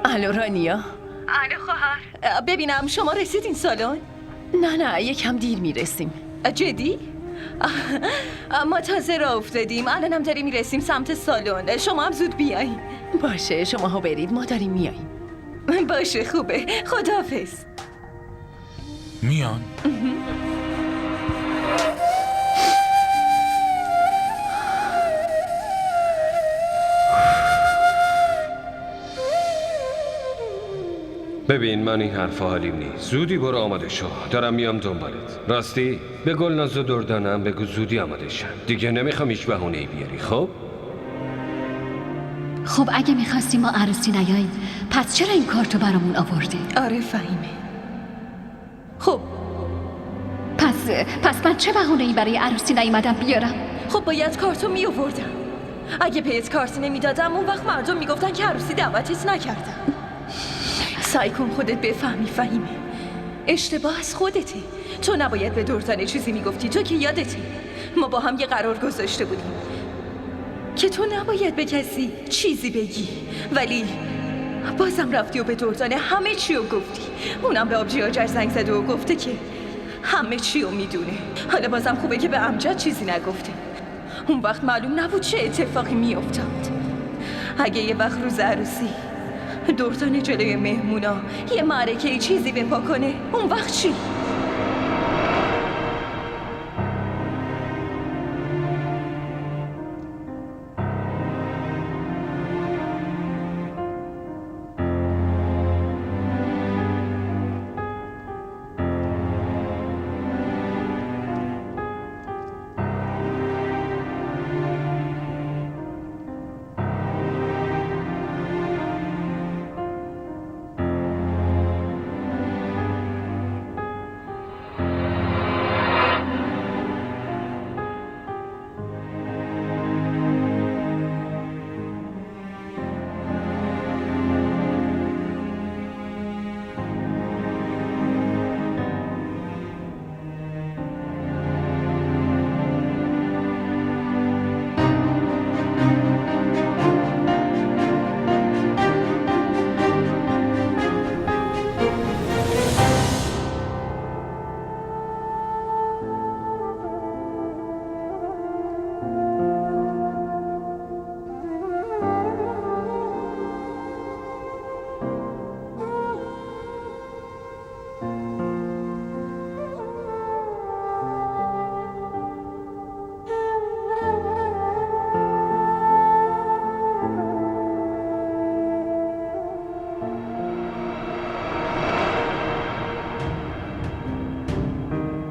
الو رانیا. الو خواهر. ببینم شما رسیدین سالن؟ نه یکم دیر میرسیم. جدی؟ ما تازه راه افتادیم، الانم داریم میرسیم سمت سالن. شما هم زود بیاین. باشه شما ها برید، ما داریم میاییم. باشه خوبه، خداحافظ. میان. ببین من این حرفا حالیم نیست. زودی برو آماده شو، دارم میام دنبالت. راستی به گلناز و دردانم بگو زودی آماده شن. دیگه نمیخوام هیچ بهونه‌ای بیاری. خب اگه میخواستی ما عروسی نیاییم پس چرا این کارتو برامون آوردی؟ آره فهیمه. خب پس من چه بهونه‌ای برای عروسی نیومدم بیارم؟ خب باید کارتو می آوردم. اگه پیت کارت نمیدادم اون وقت مردم میگفتن که عروسی دعوتت نکردم. سعی کن خودت بفهمی فهیمه. اشتباه از خودته. تو نباید به دردانه چیزی میگفتی. تو که یادته ما با هم یه قرار گذاشته بودیم که تو نباید به کسی چیزی بگی، ولی بازم رفتی و به دردانه همه چی رو گفتی. اونم به آبجی آجر زنگ زده و گفته که همه چی رو میدونه. حالا بازم خوبه که به امجد چیزی نگفته. اون وقت معلوم نبود چه اتفاقی میافتاد. اگه یه وقت روز عروسی دردانه جلوی مهمونا یه معرکه چیزی بپا کنه، اون وقت چی؟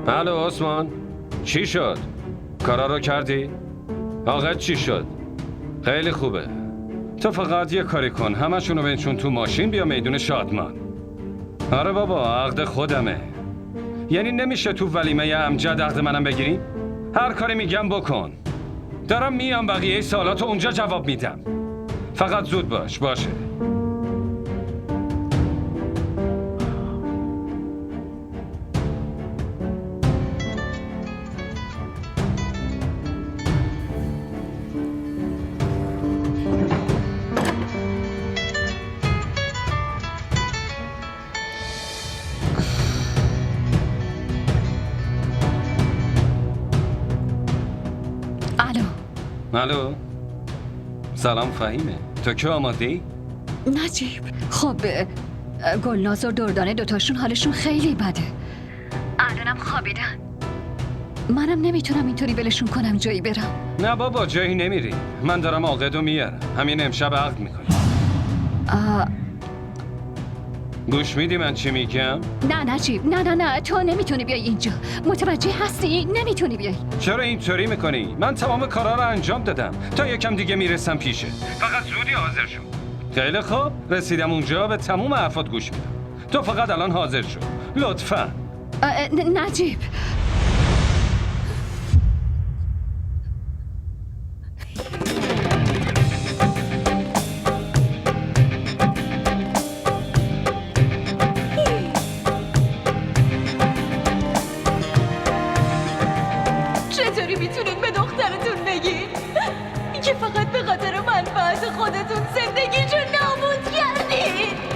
الو عثمان، چی شد؟ کارا رو کردی؟ آقا چی شد؟ خیلی خوبه. تو فقط یه کاری کن، همشونو بنشون تو ماشین بیا میدون شادمان. آره بابا، عقد خودمه. یعنی نمیشه تو ولیمه امجد عقد منم بگیری؟ هر کاری میگم بکن. دارم میام بقیه سالاتو اونجا جواب میدم. فقط زود باشه. الو سلام فهیمه، تو که آماده ای؟ نجیب خب گلناز و دردانه دوتاشون حالشون خیلی بده، الانم خوابیدن. منم نمیتونم اینطوری ولشون کنم جایی برم. نه بابا جایی نمیری، من دارم عقدو میارم. همین امشب عقد میکنی. گوش میدی من چی میگم؟ نه نجیب، نه تو نمیتونی بیای اینجا. متوجه هستی؟ نمیتونی بیای. چرا اینطوری میکنی؟ من تمام کارا رو انجام دادم، تا یکم دیگه میرسم پیشه. فقط زودی حاضر شو. خیلی خوب، رسیدم اونجا به تموم حرفات گوش میدم. تو فقط الان حاضر شو لطفا. نجیب چطوری میتونین به دخترتون بگین که فقط به خاطر منفعت خودتون زندگیشو نابود کردین؟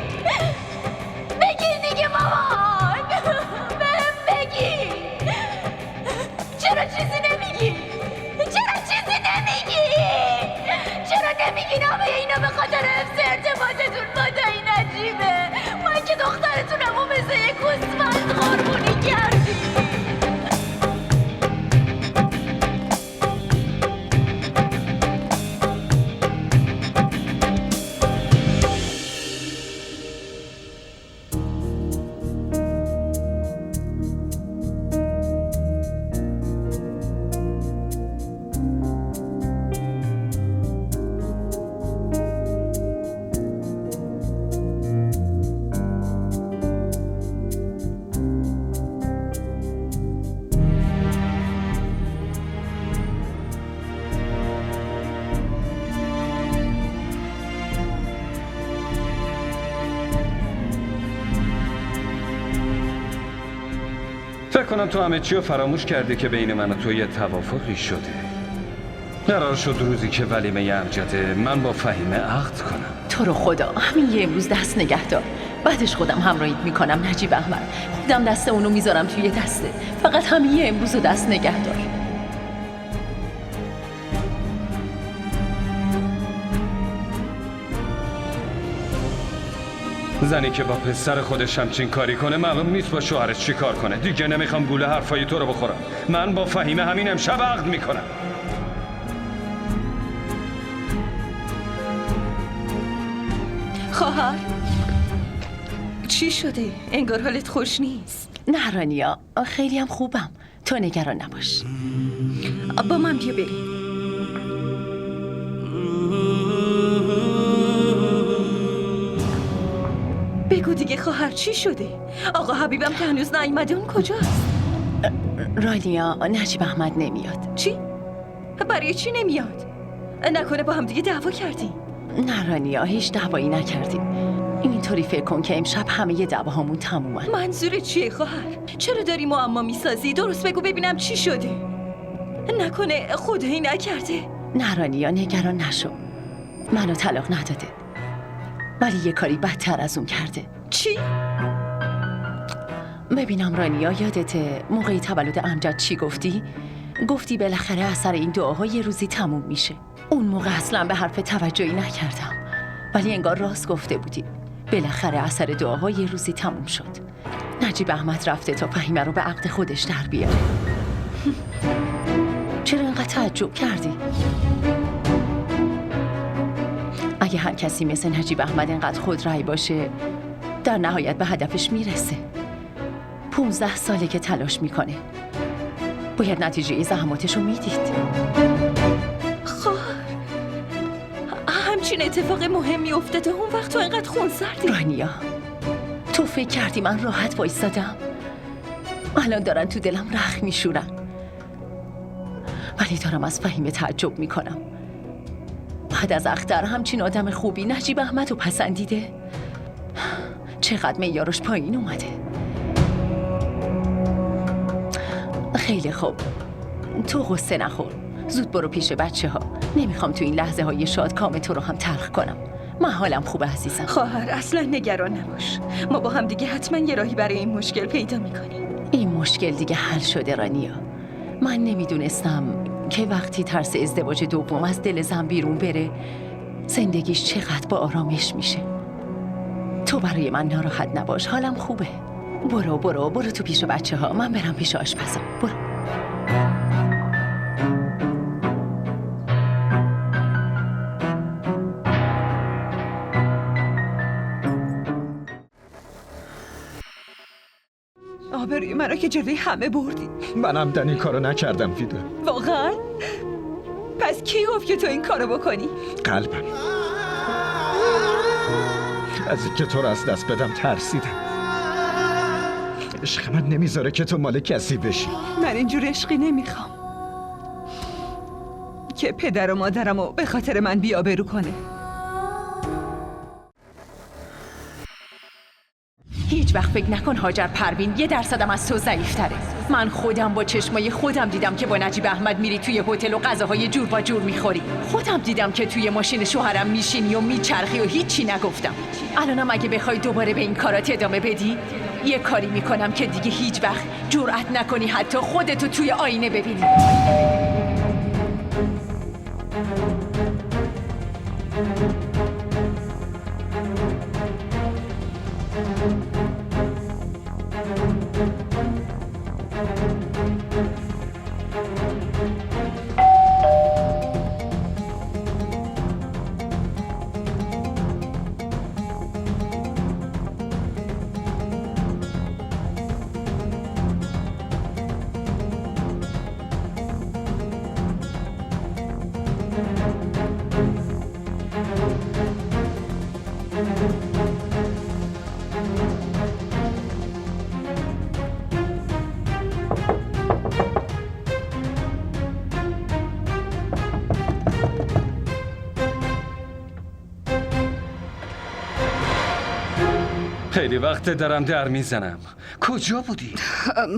نکنم تو همه چی رو فراموش کردی که بین من و تو یه توافقی شده. قرار شد روزی که ولیمه امجده من با فهیمه عقد کنم. تو رو خدا همین یه امروز دست نگه دار. بعدش خودم همراهیت میکنم نجیب احمد. خودم دست اونو میذارم توی دسته. فقط همین یه امروز رو دست نگه دار. زنی که با پسر خودش همچین کاری کنه معلوم نیست با شوهرش چی کار کنه. دیگه نمیخوام گوله حرفای تو رو بخورم. من با فهیمه همین امشب عقد میکنم. خواهر چی شده؟ انگار حالت خوش نیست. نه رانیا، خیلی هم خوبم. تو نگران نباش. با من بیا بریم. بگو دیگه خواهر چی شده؟ آقا حبیبم که هنوز نیومده، اون کجاست؟ رانیا، نجیب احمد نمیاد. چی؟ برای چی نمیاد؟ نکنه با هم دیگه دعوا کردی؟ نه رانیا، هیچ دعوایی نکردیم. اینطوری فکر کن که امشب همه دعواهامون تمومن. منظور چیه خواهر؟ چرا داری معما میسازی؟ درست بگو ببینم چی شده؟ نکنه خدایی نکرده؟ نه رانیا، نگران نشو. منو طلاق نداده، ولی یه کاری بدتر از اون کرده. چی؟ ببینم رانیا، یادته موقعی تولد امجد چی گفتی؟ گفتی بالاخره اثر این دعاها یه روزی تموم میشه. اون موقع اصلا به حرف توجهی نکردم، ولی انگار راست گفته بودی. بالاخره اثر دعاها یه روزی تموم شد. نجیب احمد رفته تا فهیمه رو به عقد خودش در بیاره. چرا اینقدر تعجب کردی؟ اگه هر کسی مثل نجیب احمد اینقدر خودرأی باشه، در نهایت به هدفش میرسه. 15 ساله که تلاش میکنه. باید نتیجه زحماتش رو میدید. خواهر همچین اتفاق مهمی افتاده، اون وقت تو اینقدر خونسردی؟ رانیا، تو فکر کردی من راحت وایستادم؟ الان دارن تو دلم رخ میشورن، ولی دارم از فهیمه تعجب میکنم. بعد از اختر همچین آدم خوبی نجیب احمد رو پسندیده. چقدر معیارش پایین اومده. خیلی خوب، تو غصه نخور. زود برو پیش بچه ها. نمیخوام تو این لحظه های شاد کام تو رو هم تلخ کنم. من حالم خوبه عزیزم. خواهر اصلا نگران نباش، ما با هم دیگه حتما یه راهی برای این مشکل پیدا میکنیم. این مشکل دیگه حل شده رانیا. من نمیدونستم که وقتی ترس ازدواج دوم از دل زن بیرون بره، زندگیش چقدر با آرامش میشه. تو برای من ناراحت نباش، حالم خوبه. برو تو پیش بچه ها، من برم پیش آشپزم. برو. آبروی منو که جلوی همه بردی. منم دن این کارو نکردم فیده. واقعا؟ پس کی گفت که تو این کارو بکنی؟ قلبم از اینکه تو رو از دست بدم ترسیدم. عشق من نمیذاره که تو مال کسی بشی. من اینجور عشقی نمیخوام که پدر و مادرمو به خاطر من بی‌آبرو کنه. هیچ وقت فکر نکن هاجر پروین 1% از تو ضعیف‌تره. من خودم با چشمای خودم دیدم که با نجیب احمد میری توی هتل و غذاهای جور با جور میخوری. خودم دیدم که توی ماشین شوهرم میشینی و میچرخی و هیچی نگفتم. الانم اگه بخوای دوباره به این کارات ادامه بدی، یه کاری میکنم که دیگه هیچ وقت جرأت نکنی حتی خودتو توی آینه ببینی. خیلی وقت دارم در میزنم. کجا بودی؟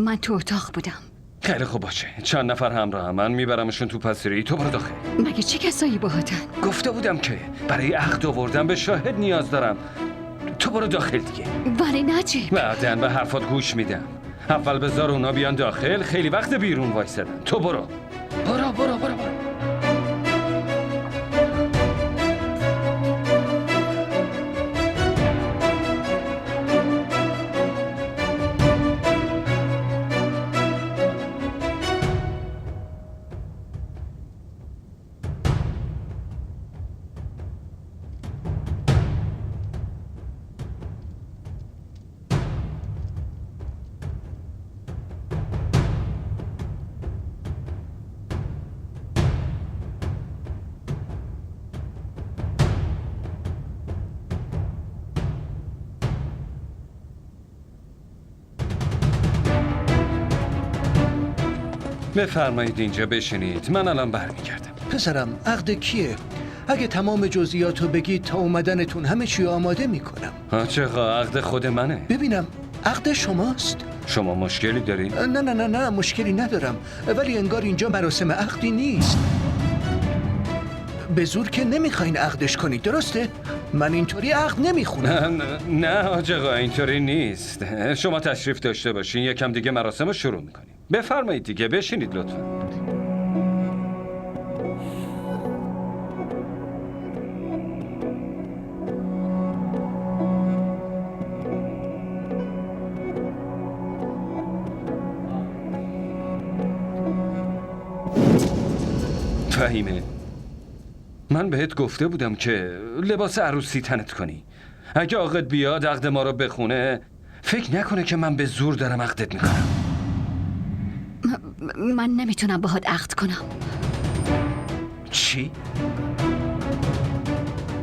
من تو اتاق بودم. خیلی خوب باشه. چند نفر همراه من میبرمشون تو پذیرایی. تو برو داخل. مگه چه کسایی باهاتن؟ گفته بودم که برای عقد آوردن به شاهد نیاز دارم. تو برو داخل دیگه. ولی نجیب. بعداً به حرفات گوش میدم. اول بذار اونا بیان داخل. خیلی وقت بیرون وایسادن. تو برو. برو. بفرمایید اینجا بشینید. من الان برمیگردم. پسرم عقد کیه؟ اگه تمام جزئیاتو بگید تا اومدنتون همه چی آماده میکنم. چقدر عقد خود منه. ببینم عقد شماست؟ شما مشکلی دارین؟ نه مشکلی ندارم، ولی انگار اینجا مراسم عقدی نیست. به زور که نمیخواین عقدش کنید، درسته؟ من اینطوری عقد نمیخونم. نه حاج آقا اینطوری نیست. شما تشریف داشته باشین، یکم دیگه مراسم رو شروع میکنیم. بفرمایید دیگه بشینید لطفا. فهیمه، من بهت گفته بودم که لباس عروسی تنت کنی. اگه عاقد بیاد عقد ما رو بخونه فکر نکنه که من به زور دارم عقدت میکنم. من نمیتونم باهات عقد کنم. چی؟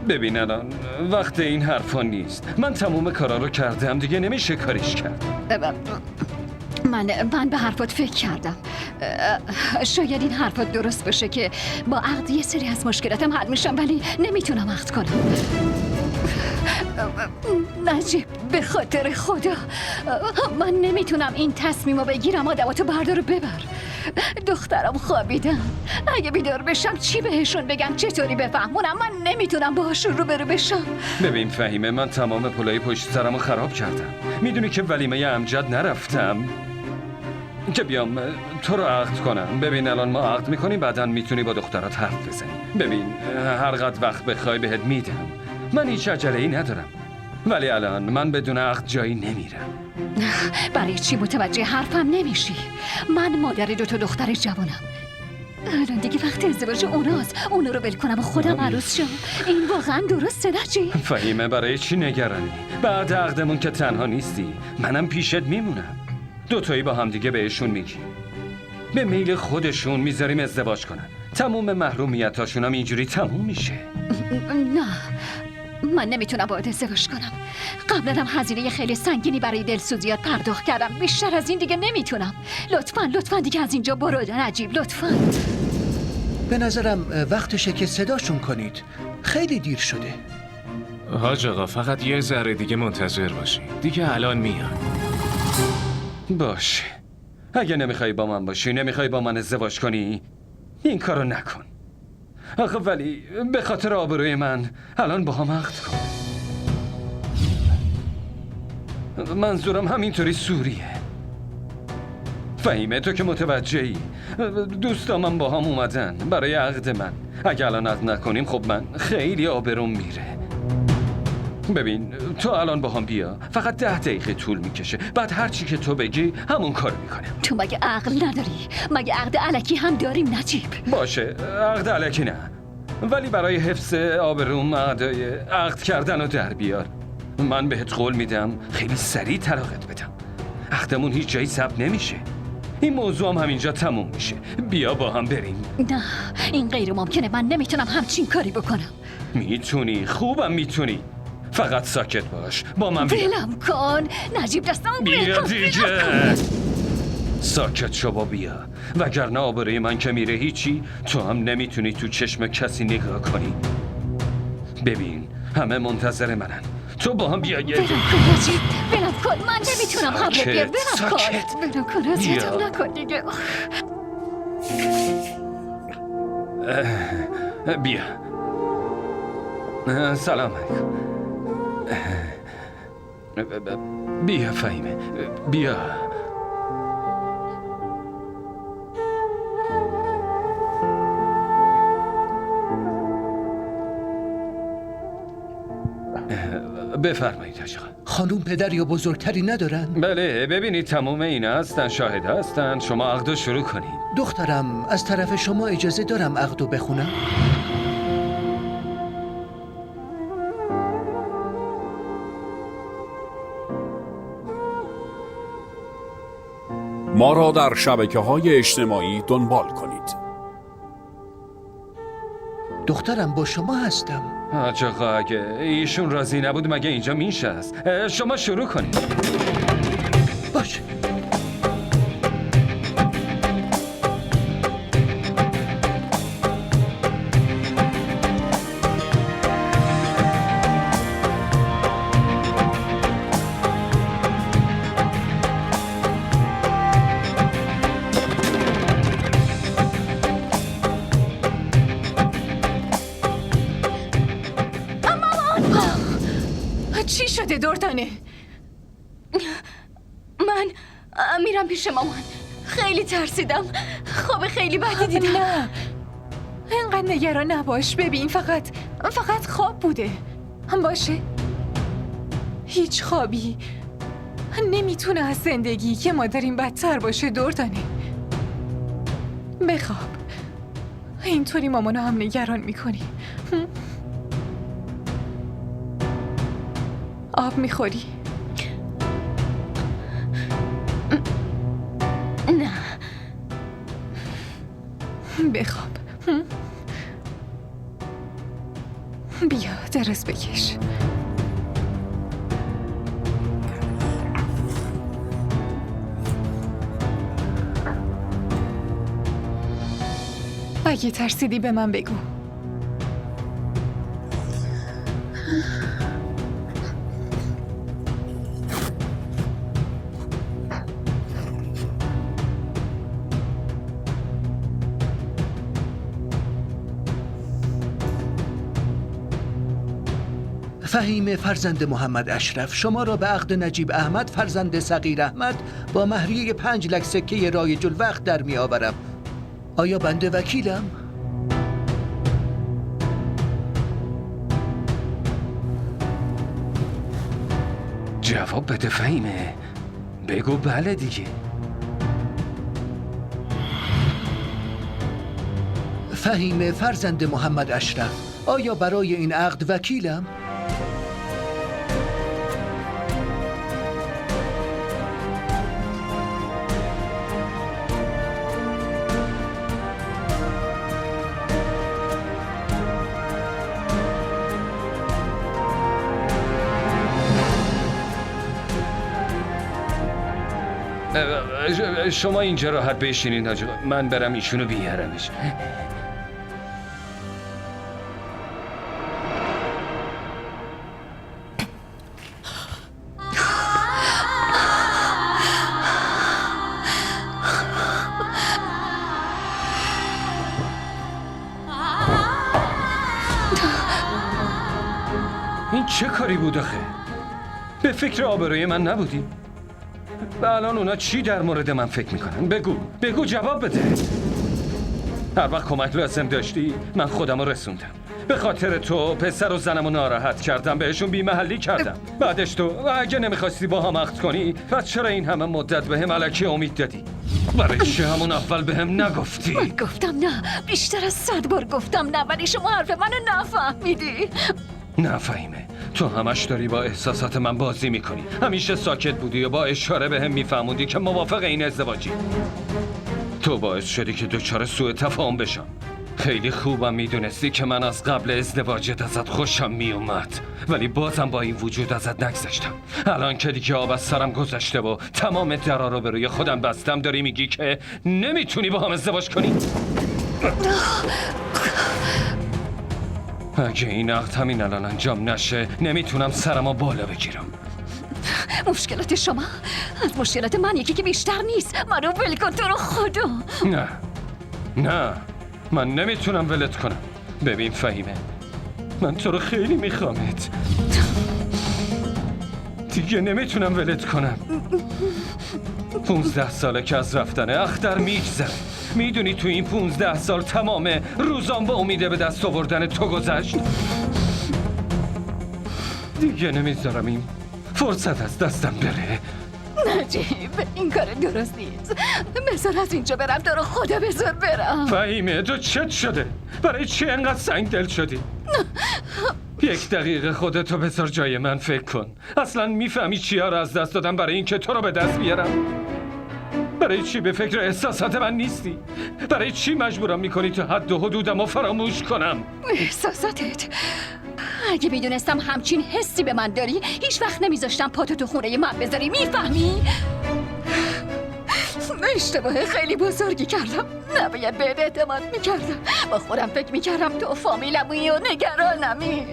ببین الان وقت این حرفا نیست. من تموم کارا رو کردم دیگه، نمیشه کاریش کرد. من به حرفات فکر کردم. شاید این حرفات درست باشه که با عقد یه سری از مشکلاتم حل میشم، ولی نمیتونم عقد کنم. نجیب به خاطر خدا من نمیتونم این تصمیمو بگیرم. آدماتو بردار و ببر. دخترم خوابیدم. اگه بیدار بشم چی بهشون بگم؟ چطوری بفهمونم؟ من نمیتونم باهاشون روبرو بشم. ببین فهیمه، من تمام پلای پشت سرمو خراب کردم. میدونی که ولیمه امجد نرفتم که بیام تو رو عقد کنم. ببین الان ما عقد میکنیم، بعدن میتونی با دخترات حرف بزنی. ببین هر قد وقت بخوای بهت میدم. من هیچ عجله‌ای ندارم، ولی الان من بدون عقد جایی نمیرم. برای چی متوجه حرفم نمیشی؟ من مادر 2 تا دختر جوانم. الان دیگه وقت ازدواج اوناست. اونا رو ول کنم و خودم عروس شم. این واقعا درسته نجیب؟ فهیمه برای چی نگرانی؟ بعد عقدمون که تنها نیستی، منم پیشت میمونم. 2 تایی با هم دیگه بهشون میگی به میل خودشون میذاریم ازدواج کنن. تموم محرومیتاشون هم اینجوری تموم میشه. نه، من نمیتونم باهات ازدواج کنم. قبلا هم هزینه خیلی سنگینی برای دلسوزیات پرداخت کردم. بیشتر از این دیگه نمیتونم. لطفاً دیگه از اینجا برو نجیب، لطفاً. به نظرم وقتشه که صداشون کنید. خیلی دیر شده. حاج آقا فقط یه ذره دیگه منتظر باشی. دیگه الان میان. باشه، اگه نمیخوای با من باشی، نمیخوای با من ازدواج کنی، این کارو نکن. آخه ولی به خاطر آبروی من الان با هم عقد کن. منظورم همینطوری سوریه. فهیمه تو که متوجهی. دوستام هم با هم اومدن برای عقد من. اگه الان عقد نکنیم خب من خیلی آبروم میره. ببین تو الان با هم بیا، فقط 10 دقیقه طول میکشه. بعد هر چی که تو بگی همون کار میکنم. تو مگه عقل نداری؟ مگه عقد الکی هم داریم نجیب؟ باشه عقد الکی نه، ولی برای حفظ آبروم عقد کردن رو در بیار. من بهت قول میدم خیلی سریع طلاقت بدم. عقدمون هیچ جایی ثبت نمیشه. این موضوع هم همینجا تموم میشه. بیا با هم بریم. نه، این غیر ممکنه. من نمیتونم همچین کاری بکنم. میتونی، خوبم میتونی. فقط ساکت باش. با من بیا. ولم کن نجیب، دستم بیا دیگه. ساکت شو با بیا، وگرنه آبروی من که میره هیچی. تو هم نمیتونی تو چشم کسی نگاه کنی. ببین همه منتظر منن. تو با هم بیا ولم کن نجیب، ولم کن، من نمیتونم حمله ساکت، بیام. ولم کن، ساکت. ولم کن، اذیتم بیا. نکن دیگه. بیا. سلام علیکم. بیا فهیمه، بیا. بفرمایید حاج آقا. خانوم پدر یا بزرگتری ندارن؟ بله ببینید تمام اینا هستن، شاهد هستن. شما عقدو شروع کنید. دخترم از طرف شما اجازه دارم عقدو بخونم؟ ما را در شبکه‌های اجتماعی دنبال کنید. دخترم با شما هستم. حاج آقا اگه ایشون راضی نبود مگه اینجا میشست؟ شما شروع کنید. باشه. چی شده دردانه؟ من میرم پیش مامان. خیلی ترسیدم. خواب خیلی بدی دیدم. نه اینقدر نگران نباش. ببین فقط خواب بوده. باشه، هیچ خوابی نمیتونه از زندگی که ما داریم بدتر باشه دردانه. بخواب. اینطوری مامانو هم نگران میکنی. آب میخوری؟ نه. بخواب. بیا دراز بکش. اگه ترسیدی به من بگو. فهیمه فرزند محمد اشرف شما را به عقد نجیب احمد فرزند صغیر احمد با مهریه 5 لک سکه رایج الوقت در می آورم. آیا بنده وکیلم؟ جواب بده فهیمه. بگو بله دیگه. فهیمه فرزند محمد اشرف آیا برای این عقد وکیلم؟ شما اینجا راحت بشینین حاج آقا. من برم ایشونو بیارمش. این چه کاری بود آخه؟ به فکر آبروی من نبودی؟ و الان اونا چی در مورد من فکر میکنن؟ بگو جواب بده. هر وقت کمک لازم داشتی من خودم رو رسوندم. به خاطر تو پسر و زنم رو ناراحت کردم، بهشون بی‌محلی کردم. بعدش تو اگه نمیخواستی با هم عقد کنی پس چرا این همه مدت به هم الکی امید دادی؟ برای چی همون اول به هم نگفتی؟ من گفتم نه، بیشتر از 100 بار گفتم نه، ولی شما حرف منو نفهمیدی. نه فهیمه، تو همش داری با احساسات من بازی میکنی. همیشه ساکت بودی و با اشاره به هم میفهموندی که موافق این ازدواجی. تو باعث شدی که دچار سوء تفاهم بشم. خیلی خوبم میدونستی که من از قبل ازدواجت ازت خوشم میومد، ولی بازم با این وجود ازت نگذشتم. الان که دیگه آب از سرم گذشته و تمام درا رو به روی خودم بستم، داری میگی که نمیتونی با هم ازدواج کنی؟ اگه این عقد همین الان انجام نشه نمیتونم سرمو بالا بگیرم. مشکلات شما از مشکلات من یکی که بیشتر نیست. منو ول کن تو رو خدا. نه من نمیتونم ولت کنم. ببین فهیمه، من تو رو خیلی میخوامت. دیگه نمیتونم ولت کنم. 15 ساله که از رفتن اختر میگذره. میدونی تو این 15 سال تمام روزام با امیده به دست آوردن تو گذشت. دیگه نمیذارم این فرصت از دستم بره. نجیب این کار درست نیست. بذار از اینجا برم تو رو خدا بذار برم. فهیمه تو چت شده؟ برای چی انقدر سنگ دل شدی؟ 1 دقیقه خودتو بذار جای من فکر کن. اصلا میفهمی چیا رو از دست دادم برای اینکه تو رو به دست بیارم؟ برای چی به فکر احساسات من نیستی؟ برای چی مجبورم میکنی تا حد و حدودم رو فراموش کنم؟ احساساتت؟ اگه میدونستم همچین حسی به من داری هیچ وقت نمیذاشتم پاتو تو خونه من بذاری. میفهمی؟ اشتباه خیلی بزرگی کردم. نباید بهت اعتماد میکردم. با خودم فکر میکردم تو فامیلمی و نگرانمی.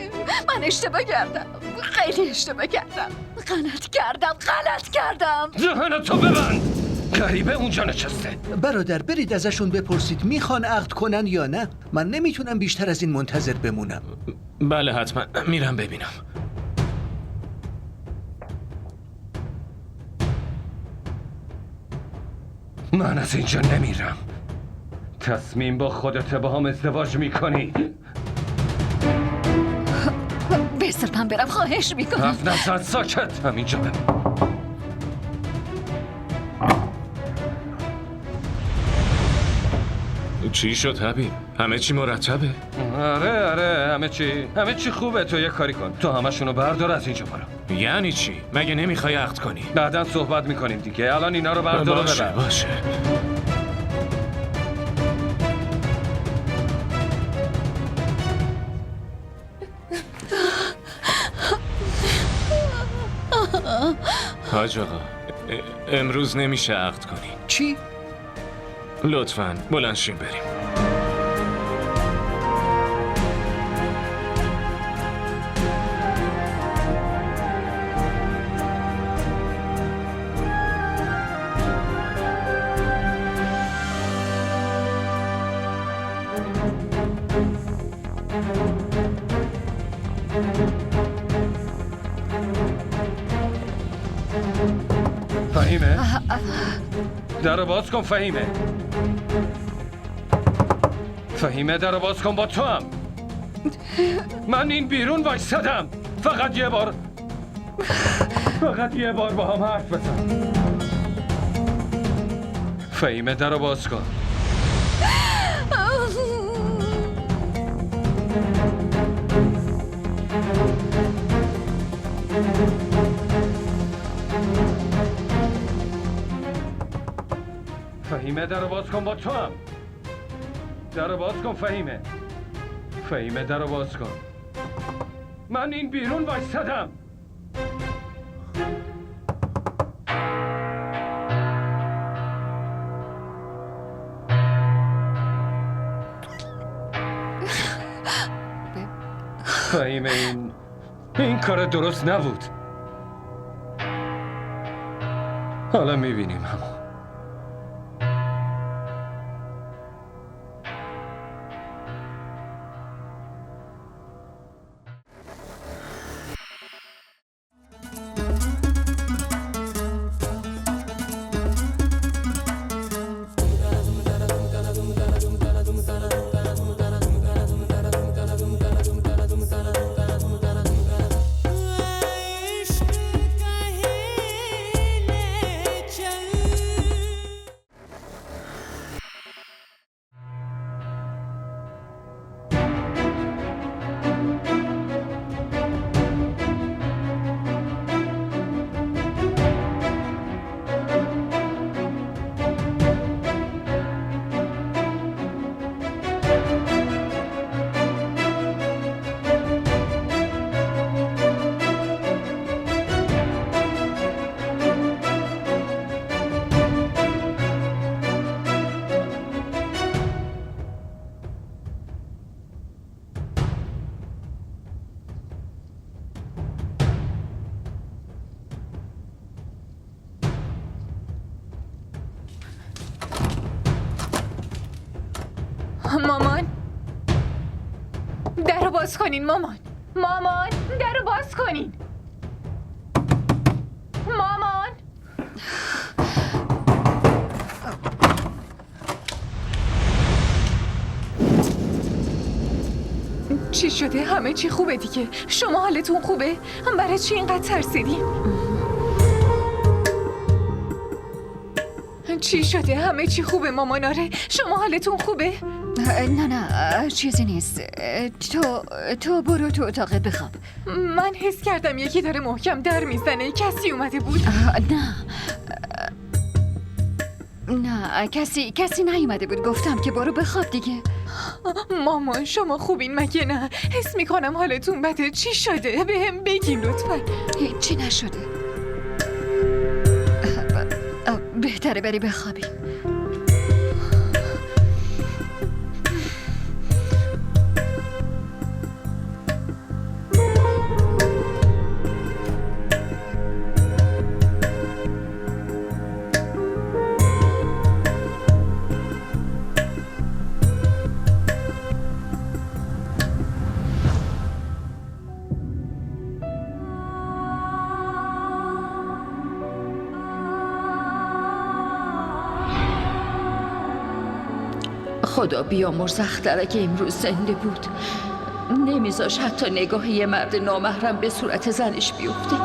من اشتباه کردم. خیلی اشتباه کردم. غلط کردم. دهنتو ببند! غریبه اونجا نشسته. برادر برید ازشون بپرسید میخوان عقد کنن یا نه. من نمیتونم بیشتر از این منتظر بمونم. بله حتما میرم ببینم. من از اینجا نمیرم. تصمیم با خودت با هم ازدواج میکنی. بذار من برم، خواهش میکنم. حرف نزن، ساکت. همینجا بمون. چی شد حبیب؟ همه چی مرتبه؟ آره همه چی خوبه. تو یه کاری کن، تو همشونو بردار از اینجا برو. یعنی چی؟ مگه نمیخوای عقد کنی؟ بعداً صحبت میکنیم دیگه. الان اینا رو بردار و ببر. باشه. حاج آقا امروز نمیشه عقد کنی. چی؟ لطفاً بلند شیم بریم. فهیمه؟ درو باز کن فهیمه. فهیمه درو باز کن. با تو هم من این بیرون وایسادم. فقط یه بار با هم حرف بزن. فهیمه درو باز کن. فهیمه درو باز کن. با تو هم درو باز کن. فهیمه درو باز کن. من این بیرون وایسادم. فهیمه این کار درست نبود. حالا میبینیم هم. इश्क कहे ले चल باز کنین مامان. مامان در رو باز کنین. مامان. چی شده؟ همه چی خوبه دیگه؟ شما حالتون خوبه؟ برای چی اینقدر ترسیدین؟ چی شده؟ همه چی خوبه مامان؟ آره شما حالتون خوبه؟ نه چیزی نیست. تو برو تو اتاقت بخواب. من حس کردم یکی داره محکم در میزنه. کسی اومده بود؟ نه کسی نیومده بود. گفتم که برو بخواب دیگه. مامان شما خوبین مگه نه؟ حس میکنم حالتون بده. چی شده؟ بهم بگین لطفا. هیچی نشده. بهتره بری بخوابی. خدا بیامرز اختر اگه امروز زنده بود نمیذاش حتی نگاه یه مرد نامحرم به صورت زنش بیفته.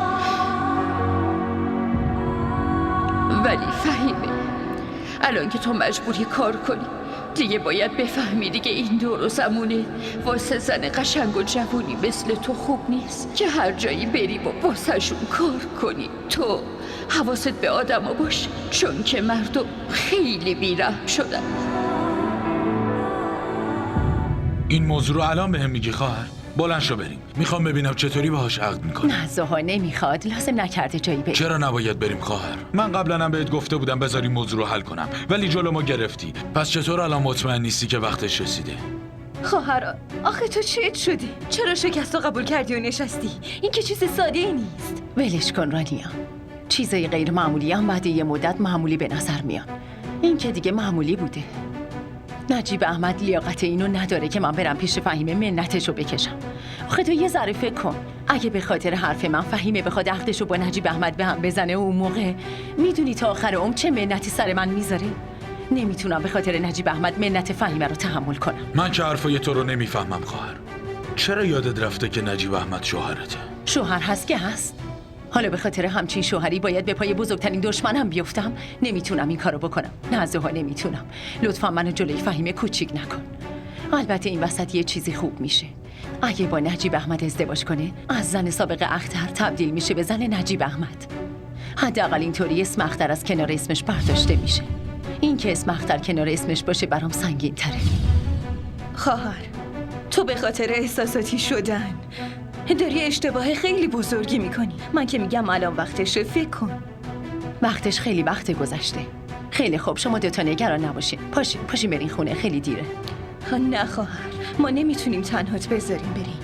ولی فهیمه الان که تو مجبوری کار کنی دیگه باید بفهمی دیگه این دور و زمونه واسه زن قشنگ و جوونی مثل تو خوب نیست که هر جایی بری و واسه شون کار کنی. تو حواست به آدم باش چون که مردم خیلی بیرحم شدن. این موضوع رو الان بهم میگی خواهر؟ بلند شو بریم. میخوام ببینم چطوری باهاش عقد میکنی. نه زها نمیخواد. لازم نکرده جایی بریم. چرا نباید بریم خواهر؟ من قبلا هم بهت گفته بودم بذاری موضوع رو حل کنم ولی جلو ما گرفتی. پس چطور الان مطمئن نیستی که وقتش رسیده؟ خواهر آخه تو چیت شدی؟ چرا شکست رو قبول کردی و نشستی؟ این که چیز ساده ای نیست. ولش کن رانیا. چیزای غیر معمولی هم بعد یه مدت معمولی به نظر میان. این که دیگه معمولی بوده. نجیب احمد لیاقت اینو نداره که من برم پیش فهیمه منتشو بکشم. آخه تو یه ذره فکر کن. اگه به خاطر حرف من فهیمه بخواد عقدشو با نجیب احمد به هم بزنه و اون موقع میدونی تا آخر عمر چه منتی سر من میذاره؟ نمیتونم به خاطر نجیب احمد منت فهیمه رو تحمل کنم. من که حرفای تو رو نمیفهمم خواهر. چرا یادت رفته که نجیب احمد شوهرته؟ شوهر هست که هست. حالا به خاطر همچین شوهری باید به پای بزرگترین دشمنم بیفتم؟ نمیتونم این کارو بکنم. نه زها نمیتونم. لطفا منو جلوی فهیمه کوچیک نکن. البته این وسط یه چیزی خوب میشه. اگه با نجیب احمد ازدواج کنه از زن سابق اختر تبدیل میشه به زن نجیب احمد. حداقل اینطوری اسم اختر از کنار اسمش برداشته میشه. این که اسم اختر کنار اسمش باشه برام سنگین تره. خواهر تو به خاطر احساساتی شدن داری اشتباه خیلی بزرگی میکنی. من که میگم الان وقتشه فکر کن. وقتش خیلی وقت گذشته. خیلی خوب شما دوتا نگران نباشین. پاشین برین خونه خیلی دیره. نه خواهر ما نمیتونیم تنهات بذاریم بریم.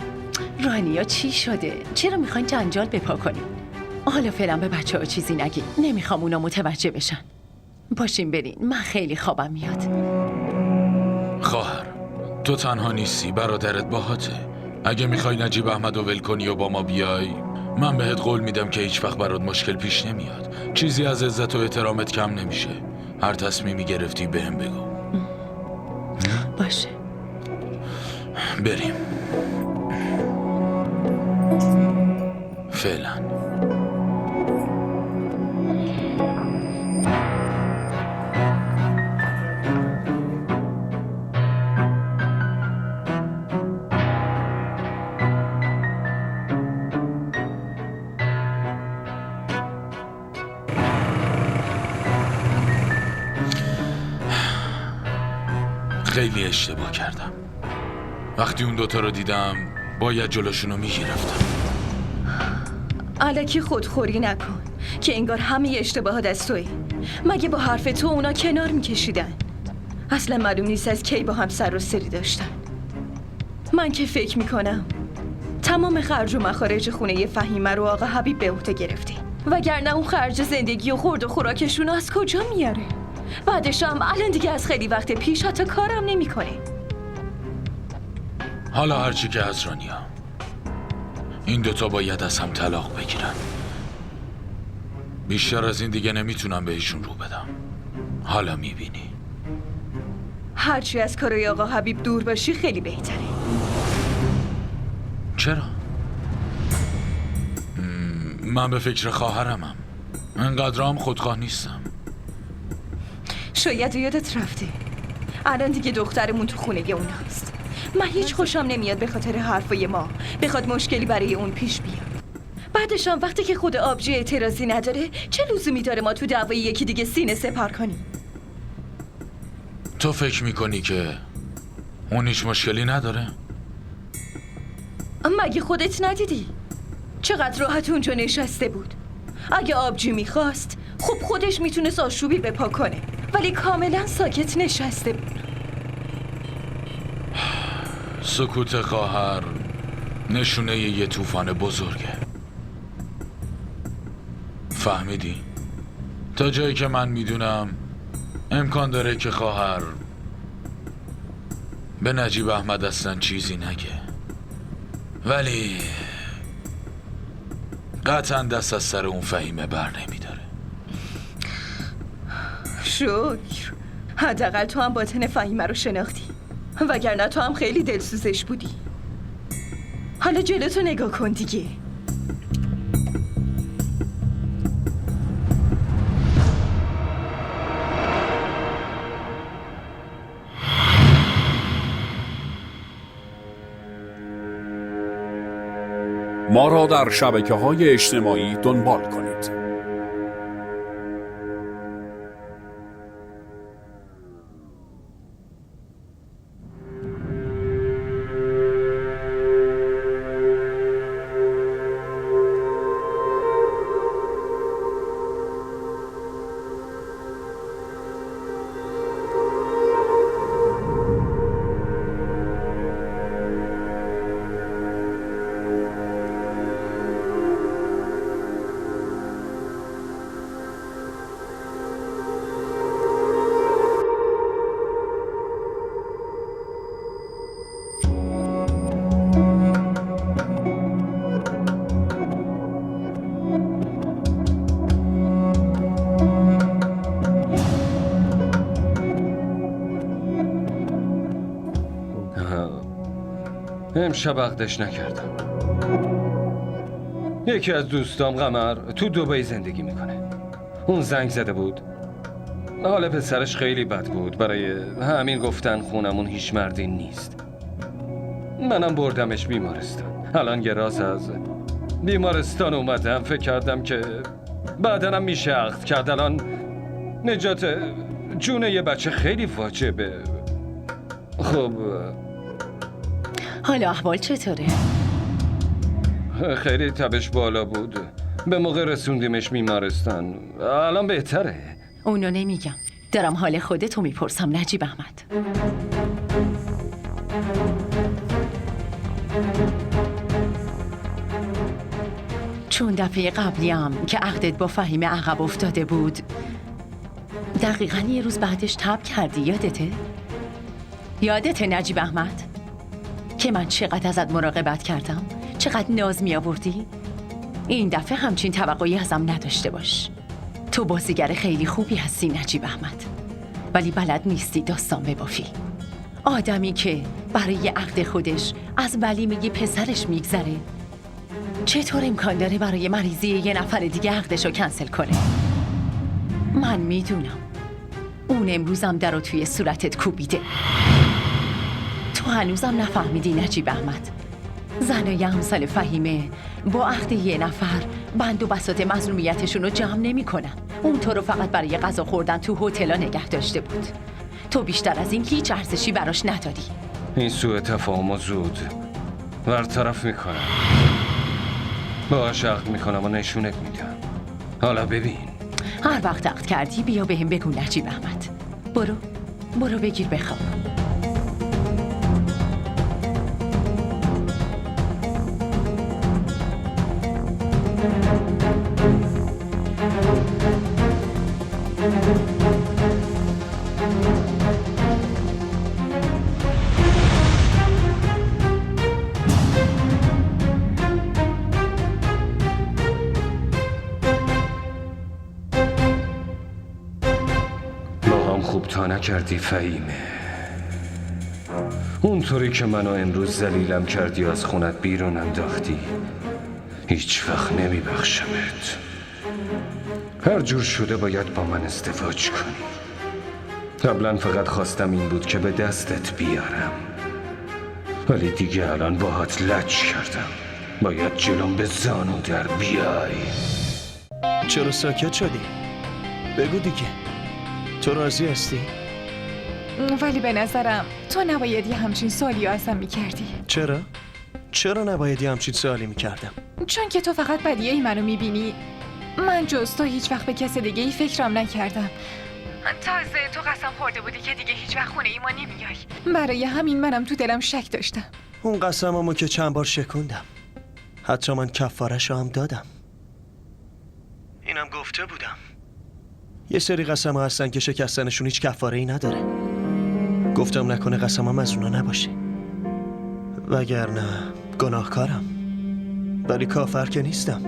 رانیا چی شده؟ چرا میخواین جنجال بپا کنین؟ حالا فعلا به بچه‌ها چیزی نگین. نمیخوام اونا متوجه بشن. پاشین برین. من خیلی خوابم میاد. خواهر تو تنها نیستی، برادرت باهاته. اگه میخوای نجیب احمد رو ول کنی و با ما بیای من بهت قول میدم که هیچ وقت برات مشکل پیش نمیاد. چیزی از عزت و احترامت کم نمیشه. هر تصمیمی گرفتی بهم بگو. باشه بریم فعلا. خیلی اشتباه کردم. وقتی اون دوتا رو دیدم باید جلوشونو میگرفتم. الکی خودخوری نکن که انگار همه اشتباهات از توی. مگه با حرف تو اونا کنار میکشیدن؟ اصلا معلوم نیست از کی با هم سر و سری داشتن. من که فکر میکنم تمام خرج و مخارج خونه فهیمه رو آقا حبیب به عهده گرفته، وگرنه اون خرج زندگی و خورد و خوراکشون از کجا میاره؟ بعدش هم الان دیگه از خیلی وقت پیش حتی کارم نمیکنه. حالا هرچی که از رانیا، این دوتا باید از هم طلاق بگیرن. بیشتر از این دیگه نمیتونم بهشون رو بدم. حالا میبینی. هرچی از کارای آقا حبیب دور باشی خیلی بهتره. چرا؟ من به فکر خواهرمم. انقدر هم خودخواه نیستم. شاید یادت رفته الان دیگه دخترمون تو خونه اوناست. من هیچ خوشم نمیاد به خاطر حرفای ما بخواد مشکلی برای اون پیش بیاد. بعدش هم وقتی که خود آبجی اعتراضی نداره چه لزومی داره ما تو دعوای یکی دیگه سینه سپر کنیم؟ تو فکر میکنی که اون هیچ مشکلی نداره؟ مگه خودت ندیدی؟ چقدر راحت اونجا نشسته بود. اگه آبجی میخواست خب خودش میتونست آشوبی بپا کنه، ولی کاملا ساکت نشسته بود. سکوت خواهر نشونه یه طوفان بزرگه. فهمیدی؟ تا جایی که من میدونم امکان داره که خواهر به نجیب احمد اصلا چیزی نگه، ولی قطعا دست از سر اون فهیمه بر نمیداره. شکر حداقل تو هم باطن فهیمه رو شناختی، وگرنه تو هم خیلی دلسوزش بودی. حالا جلوتو نگاه کن دیگه. ما را در شبکه‌های اجتماعی دنبال کنید. امشب عقدش نکردم. یکی از دوستام قمر تو دبی زندگی میکنه. اون زنگ زده بود. حال پسرش خیلی بد بود، برای همین گفتن خونمون هیچ مردی نیست. منم بردمش بیمارستان. الان یه راز از بیمارستان اومدم، فکر کردم که بعدنم میشه عقد کرد. الان نجات جون یه بچه خیلی واجبه. خب حالا احوال چطوره؟ خیلی تبش بالا بود، به موقع رسوندیمش بیمارستان. الان بهتره. اونو نمیگم، دارم حال خودتو میپرسم نجیب احمد. چون دفعه قبلیم که عقدت با فهیمه عقب افتاده بود دقیقاً یه روز بعدش تب کردی، یادته؟ یادته نجیب احمد؟ که من چقدر ازت مراقبت کردم، چقدر ناز می آوردی؟ این دفعه همچین توقعی ازم نداشته باش. تو بازیگر خیلی خوبی هستی نجیب احمد، ولی بلد نیستی داستان ببافی. آدمی که برای عقد خودش از ولیمه پسرش میگذره چطور امکان داره برای مریضی یه نفر دیگه عقدشو کنسل کنه؟ من میدونم اون امروزم درو توی صورتت کوبیده. تو هنوزم نفهمیدی نجیب احمد، زنای امثال فهیمه با عقد یه نفر بند و بساط مظلومیتشون رو جمع نمی کنن. اون تو رو فقط برای غذا خوردن تو هتل‌ها نگه داشته بود. تو بیشتر از این هیچ ارزشی براش نداری. این سوء تفاهم زود برطرف میکنم، باهاش عقد میکنم و نشونت میدم. حالا ببین، هر وقت عقد کردی بیا بهم بگو نجیب احمد. برو بگیر بخواب. رها نکردی فهیمه. اونطوری که منو امروز ذلیلم کردی از خونت بیرون انداختی، هیچ وقت نمیبخشمت. هر جور شده باید با من ازدواج کنی. قبلا فقط خواستم این بود که به دستت بیارم، ولی دیگه الان باهات لج کردم. باید جلوم به زانو در بیای. چرا ساکت شدی؟ بگو دیگه، تو راضی هستی؟ ولی به نظرم تو نباید یه همچین سوالی ازم میکردی. چرا؟ چرا نباید یه همچین سوالی میکردم؟ چون که تو فقط بدیهی منو میبینی. من جز تو هیچ وقت به کس دیگه ای فکرم نکردم. تازه تو قسم خورده بودی که دیگه هیچ وقت خونه ای ما نمیای. برای همین منم تو دلم شک داشتم. اون قسممو که چند بار شکوندم، حتی من کفاره‌شو هم دادم. اینم گفته بودم یه سری قسم ها هستن که شکستنشون هیچ کفاره ای نداره. گفتم نکنه قسمم از اونا نباشه، وگرنه گناهکارم، ولی کافر که نیستم.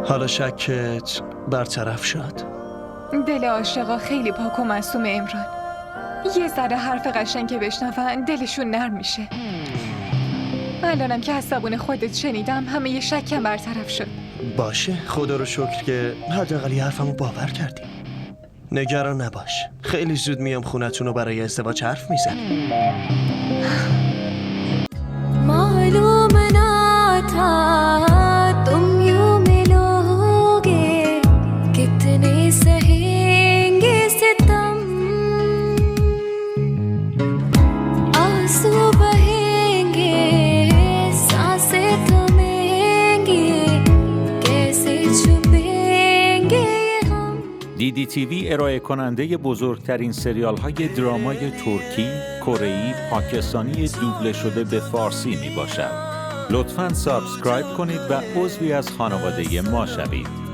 حالا شکت برطرف شد. دل عاشقا خیلی پاک و معصوم امران. یه ذره حرف قشنگ که بشنون دلشون نرم میشه. الانم که از زبون خودت شنیدم همه یه شکم برطرف شد. باشه، خدا رو شکر که حداقل یه حرفمو باور کردی. نگران نباش، خیلی زود میام خونتون رو برای ازدواج حرف میزنیم. معلوم نتا तुम यूं मिलोगे कितने सहेंगे सितम आंसू बहेंगे सांसें थमेंगे कैसे छुपेंगे हम. DDTV ارائه کننده بزرگترین سریال های درامای ترکی، کره‌ای، پاکستانی دوبله شده به فارسی می باشد. لطفاً سابسکرایب کنید و عضوی از خانواده ما شوید.